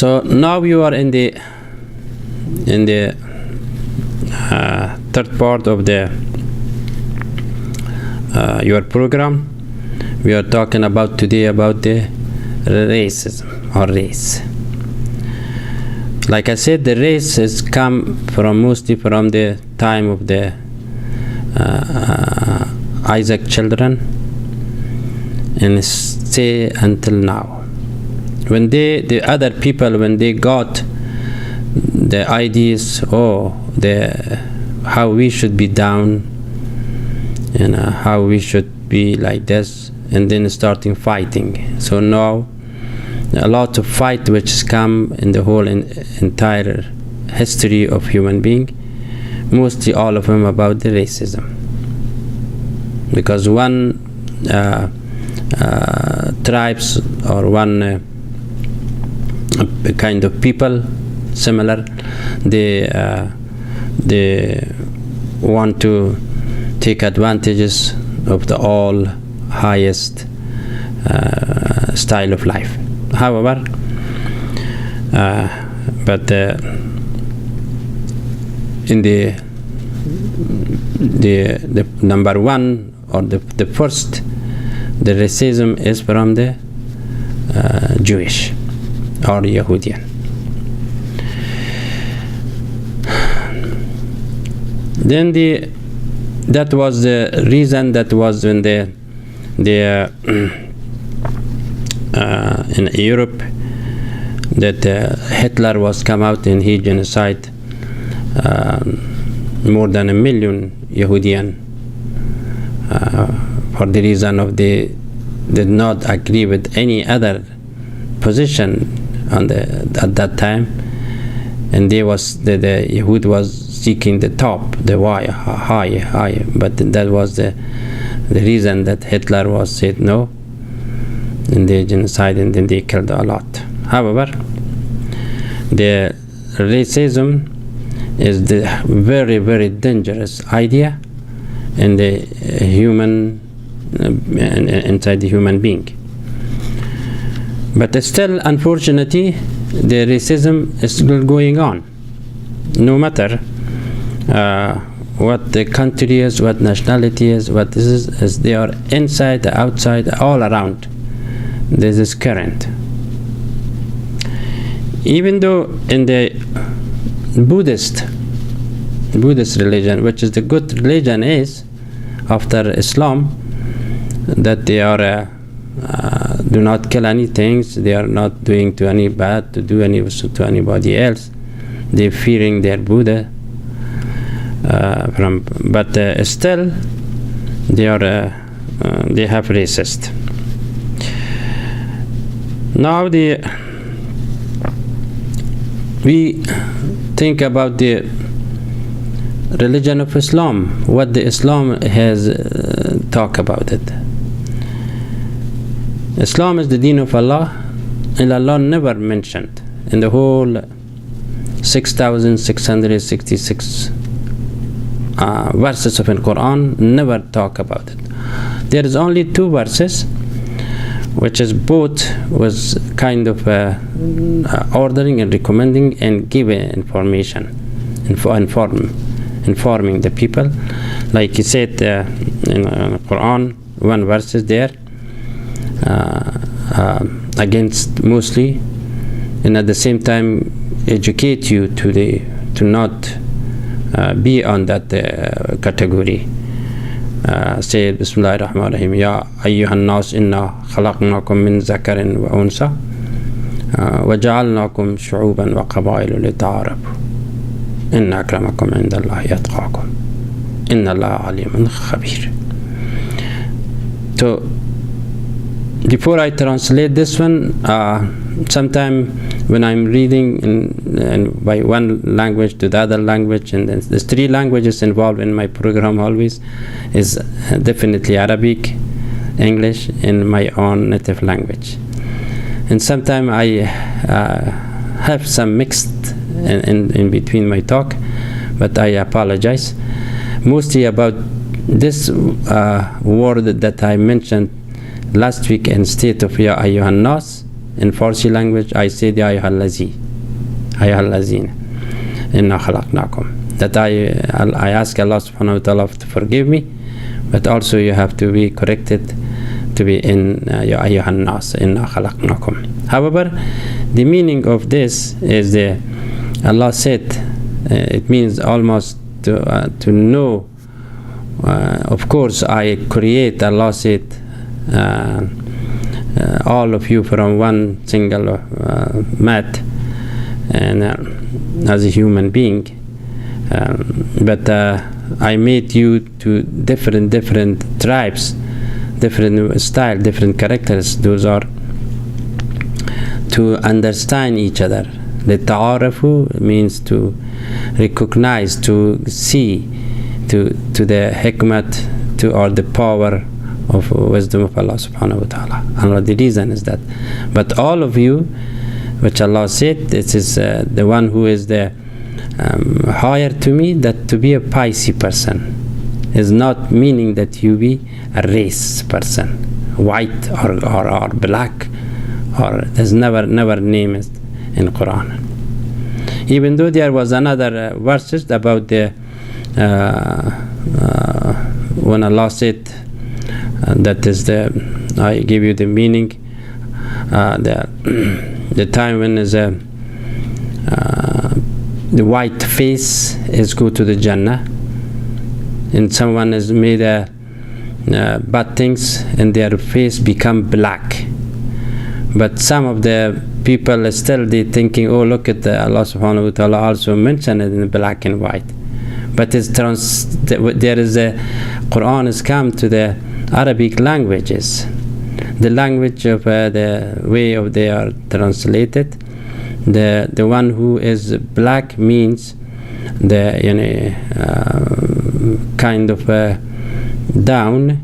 So now you are in the third part of the your program. We are talking about today about the racism or race. Like I said, the race has come from mostly from the time of the Isaac children and stay until now. When the other people, when they got the ideas, how we should be down, and how we should be like this, and then starting fighting. So now a lot of fight which has come in the whole entire history of human being, mostly all of them about the racism, because one tribes or one kind of people similar, they want to take advantages of the all highest style of life. However, but in the number one or the first, the racism is from the Jewish or Yahudian. Then that was the reason, that was when in Europe, that Hitler was come out and he genocide more than 1 million Yahudian for the reason of they did not agree with any other position at that time, and the Yahud was seeking the top, the high, but that was the reason that Hitler was said no, and they genocide, and then they killed a lot. However, the racism is the very, very dangerous idea in the human inside the human being. But still, unfortunately, the racism is still going on. No matter what the country is, what nationality is, what this is they are inside, outside, all around. This is current. Even though in the Buddhist religion, which is the good religion, is after Islam, that they are do not kill anything, they are not doing to any bad to do any to anybody else. They fearing their Buddha but still they are they have racist. Now we think about the religion of Islam, what the Islam has talked about it. Islam is the deen of Allah, and Allah never mentioned in the whole 6,666 verses of the Quran, never talk about it. There is only 2 verses which is both was kind of ordering and recommending and giving information, informing the people. Like he said in the Quran, 1 verse is there against mostly, and at the same time educate you to not be on that category. Say Bismillahir Rahmanir Rahim, Ya ayyuhan nas inna khalaqnakum min zakarin wa unsa wa ja'alnakum shu'uban wa qabaila lita'arafu inna akramakum indallahi atqakum inna Allaha alimun khabir. So before I translate this one, sometime when I'm reading in by one language to the other language, and then there's 3 languages involved in my program always, is definitely Arabic, English, and my own native language. And sometimes I have some mixed in between my talk, but I apologize. Mostly about this word that I mentioned last week, instead of Ya Ayyuhan Nas, in Farsi language I said Ya ayyuhal lazina inna khalaqnakum, that I ask Allah subhanahu wa ta'ala to forgive me, but also you have to be corrected to be in Ya ayyuhan nas inna khalaqnakum. However, the meaning of this is Allah said, it means almost to know. Of course, I create, Allah said, all of you from one single mat, and as a human being, but I made you to different tribes, different style, different characters. Those are to understand each other. The ta'arafu means to recognize, to see, to the hikmat, or the power of wisdom of Allah subhanahu wa ta'ala. And the reason is that, but all of you, which Allah said, this is the one who is the higher to me, that to be a pious person is not meaning that you be a race person, white or black, or there's never named in Quran. Even though there was another verses about the when Allah said that is I give you the meaning, the time when is the white face is go to the Jannah, and someone has made bad things and their face become black. But some of the people still they thinking, oh, look at Allah subhanahu wa ta'ala also mentioned it in black and white. But there is a Quran has come to the Arabic languages, the language of the way of they are translated. The one who is black means the kind of down,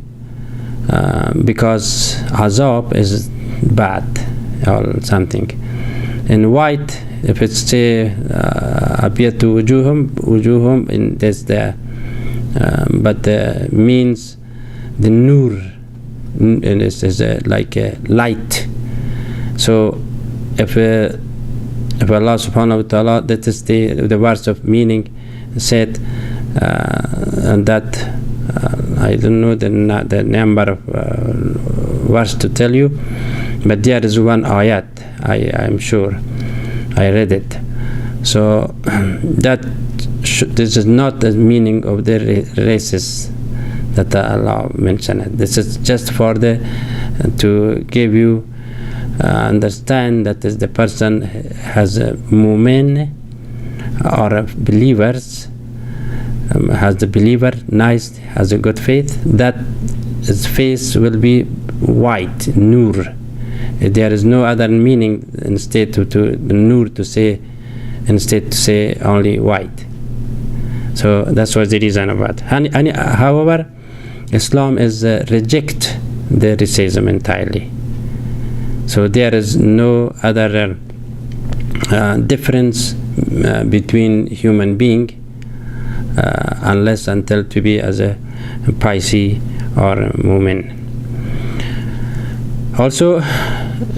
because azab is bad or something. In white, if it's say abiyatu wujuhum, in this the but means the nur, and this is like a light. So if Allah subhanahu wa ta'ala, that is the verse of meaning, said and that I don't know the number of verse to tell you, but there is one ayat, I'm sure I read it. So that this is not the meaning of the races that Allah mentioned. This is just for to give you understand that is the person has a mu'min or a believers, has the believer nice, has a good faith, that his face will be white, nur. There is no other meaning instead to nur to say, instead to say only white. So that's what the reason about. However, Islam is reject the racism entirely. So there is no other difference between human being unless until to be as a Paisi or a Mu'min. Also,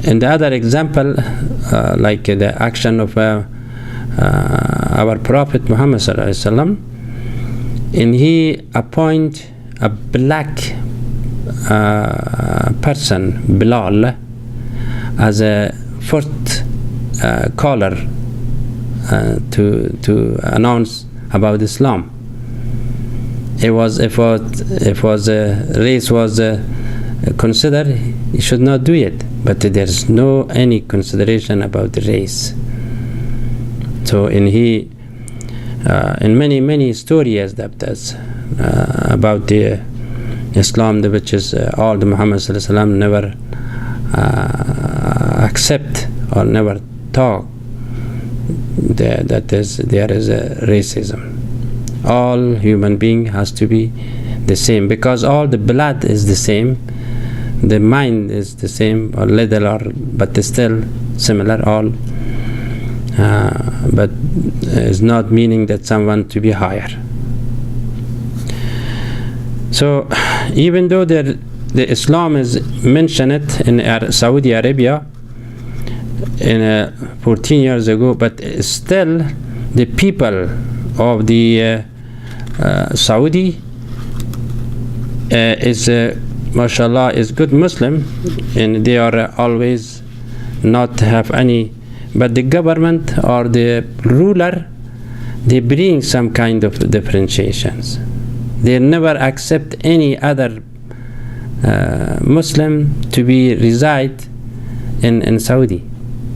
in the other example, like the action of our Prophet Muhammad sallallahu alaihi wasallam, and he appoint a black person, Bilal, as a fourth caller to announce about Islam. If race was considered, he should not do it. But there is no any consideration about the race. So in many stories that about the Islam, which is all the Muhammad sallallahu alaihi wasallam never accept or never talk there is a racism. All human being has to be the same, because all the blood is the same, the mind is the same, or little, or but still similar all, but it's not meaning that someone to be higher. So even though the Islam is mentioned in Saudi Arabia, 14 years ago, but still the people of the Saudi is mashallah is good Muslim, and they are always not have any, but the government or the ruler, they bring some kind of differentiations. They never accept any other Muslim to be reside in Saudi.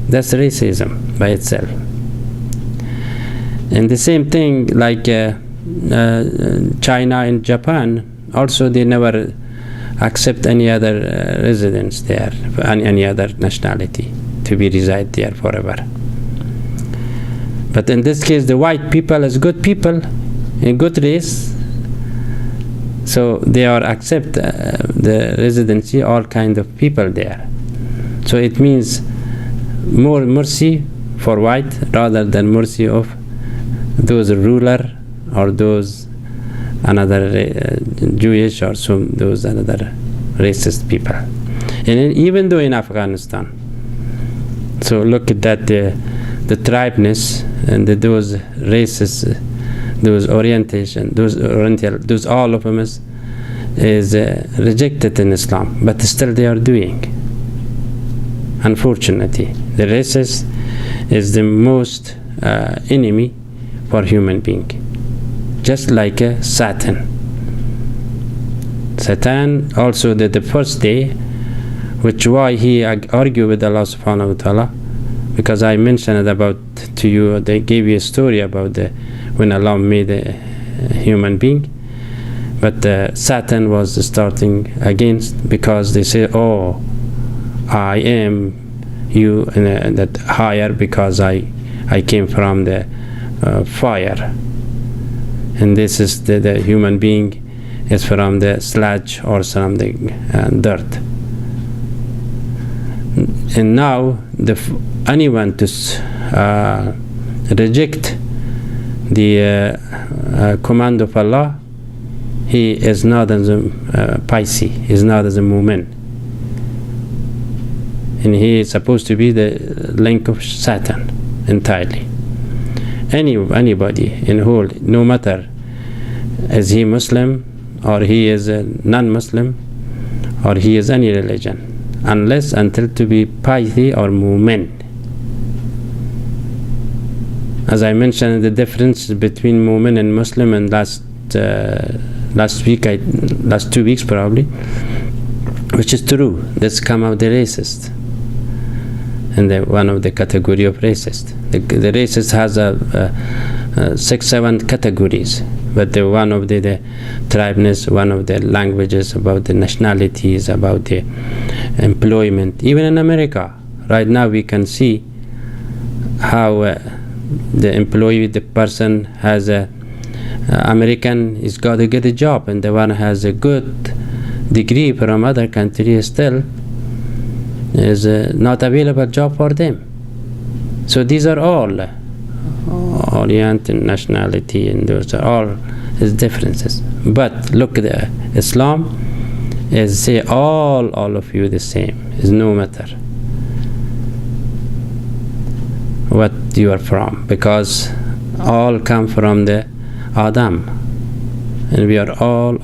That's racism by itself. And the same thing like China and Japan, also they never accept any other residents there, any other nationality to be reside there forever. But in this case, the white people is good people, a good race, so they are accept the residency, all kind of people there. So it means more mercy for white rather than mercy of those ruler or those another Jewish or some those another racist people. And even though in Afghanistan, so look at that the tribeness and those races, those orientation, those oriental, those all of them is rejected in Islam, but still they are doing. Unfortunately, the races is the most enemy for human being, just like Satan. Satan also the first day, which why he argued with Allah subhanahu wa ta'ala, because I mentioned about to you, they gave you a story about when Allah made a human being, but Satan was starting against, because they say, oh, I am you that higher because I came from the fire, and this is the human being is from the sludge or something dirt. And now anyone to reject the command of Allah, he is not as a Pisces, he is not as a mu'min, and he is supposed to be the link of Satan entirely. Anybody in whole, no matter is he Muslim or he is a non-Muslim or he is any religion, unless until to be Pisces or mu'min. As I mentioned, the difference between mu'min and Muslim, and last 2 weeks probably, which is true. That's come out the racist, and one of the category of racist. The racist has 6-7 categories, but one of the tribeness, one of the languages, about the nationalities, about the employment. Even in America right now we can see how the employee, the person has a American is got to get a job, and the one has a good degree from other country still is not available job for them. So these are all Orient and nationality, and those are all is differences. But look, the Islam is say all of you the same, is no matter what you are from, because all come from the Adam, and we are all,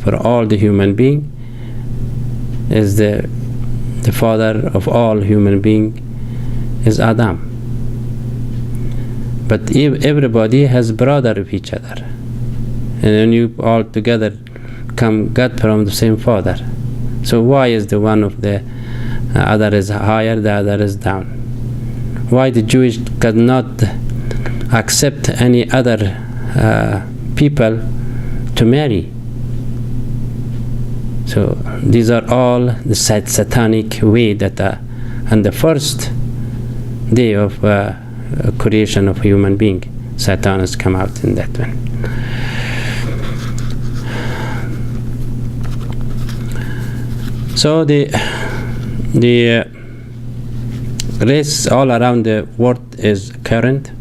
for all the human being is the father of all human being is Adam. But everybody has brother of each other, and then you all together come got from the same father. So why is the one of the other is higher, the other is down? Why the Jewish cannot accept any other people to marry? So these are all the satanic way that on the first day of creation of human being, Satan has come out in that one. So the race all around the world is current,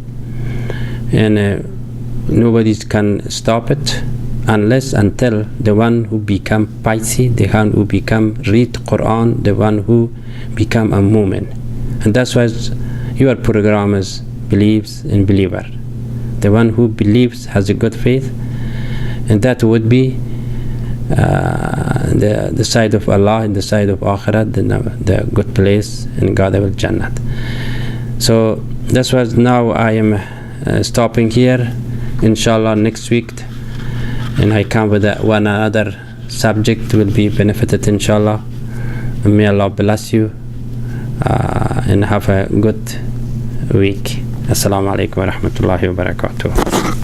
and nobody can stop it unless until the one who become Pisces, the one who become read Quran, the one who become a mu'min. And that's why your program is believes in believer. The one who believes has a good faith, and that would be the side of Allah and the side of Akhirat, the good place in God will Jannat. So that's why now I am stopping here. Inshallah next week, and I come with one other subject will be benefited inshallah. May Allah bless you and have a good week. Assalamu alaikum wa rahmatullahi wa barakatuh.